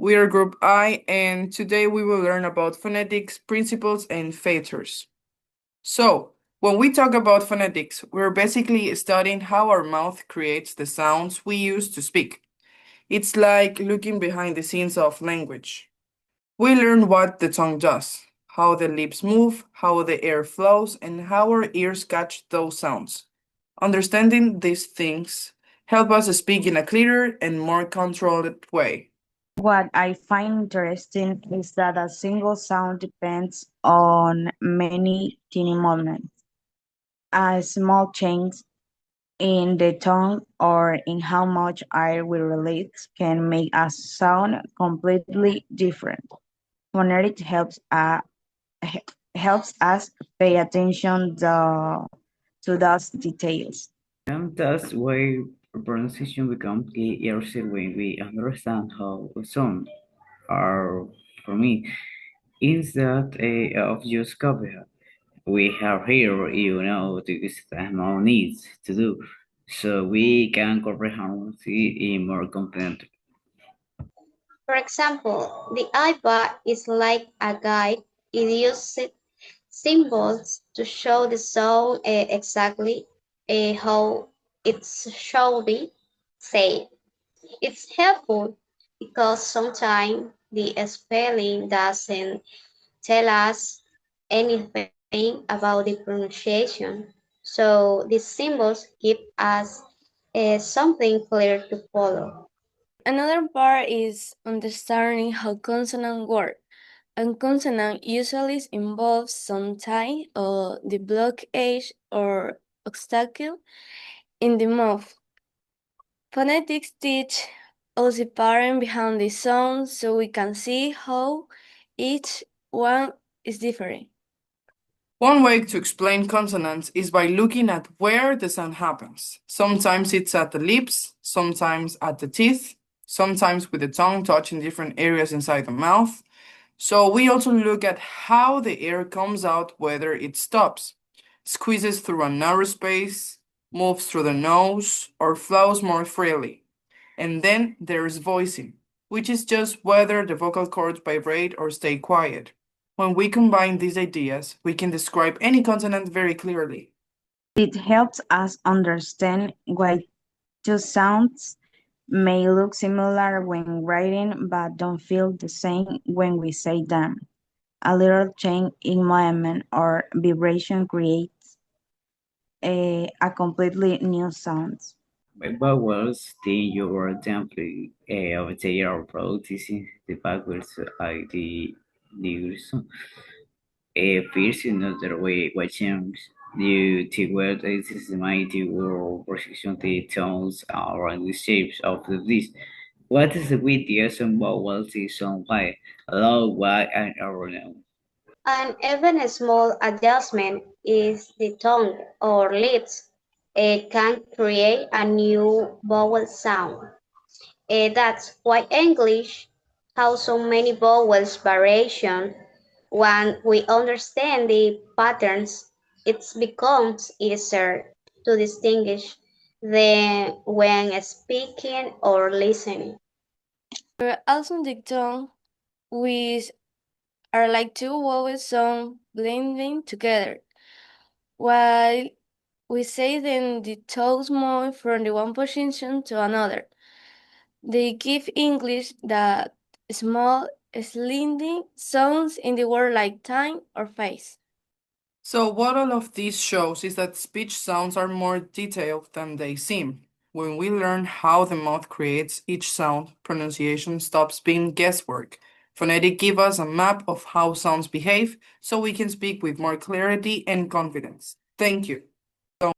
We are Group I, and today we will learn about phonetics, principles, and features. So, when we talk about phonetics, we're basically studying how our mouth creates the sounds we use to speak. It's like looking behind the scenes of language. We learn what the tongue does, how the lips move, how the air flows, and how our ears catch those sounds. Understanding these things help us speak in a clearer and more controlled way. What I find interesting is that a single sound depends on many tiny moments. A small change in the tone or in how much air we release can make a sound completely different. Phonetics helps us pay attention to those details. And that's why pronunciation becomes easier when we understand how some are, for me, instead of just copy. We have here, this amount needs to do, so we can comprehend it in more confident. For example, the iPad is like a guide. It uses symbols to show the song exactly how it should be said. It's helpful because sometimes the spelling doesn't tell us anything about the pronunciation. So these symbols give us something clear to follow. Another part is understanding how consonants work. A consonant usually involves some tie or the blockage or obstacle in the mouth. Phonetics teach us the pattern behind the sound so we can see how each one is different. One way to explain consonants is by looking at where the sound happens. Sometimes it's at the lips, sometimes at the teeth, sometimes with the tongue touching different areas inside the mouth. So we also look at how the air comes out, whether it stops, squeezes through a narrow space, moves through the nose, or flows more freely. And then there's voicing, which is just whether the vocal cords vibrate or stay quiet. When we combine these ideas, we can describe any consonant very clearly. It helps us understand why two sounds may look similar when writing but don't feel the same when we say them. A little change in movement or vibration creates a completely new sound. Vowels then your example of their practicing the backwards like the first another way watching you to what is mighty or precision the tones around the shapes of the list. What is the width and vowels is on why, low, wide, and around. And even a small adjustment is the tongue or lips can create a new vowel sound. That's why English has so many vowels variation. When we understand the patterns, it becomes easier to distinguish them when speaking or listening. Also, the tongue, which are like two vowel sounds blending together. While we say then the toes move from the one position to another. They give English that small, sliding sounds in the word like time or face. So, what all of this shows is that speech sounds are more detailed than they seem. When we learn how the mouth creates each sound, pronunciation stops being guesswork. Phonetic give us a map of how sounds behave so we can speak with more clarity and confidence. Thank you.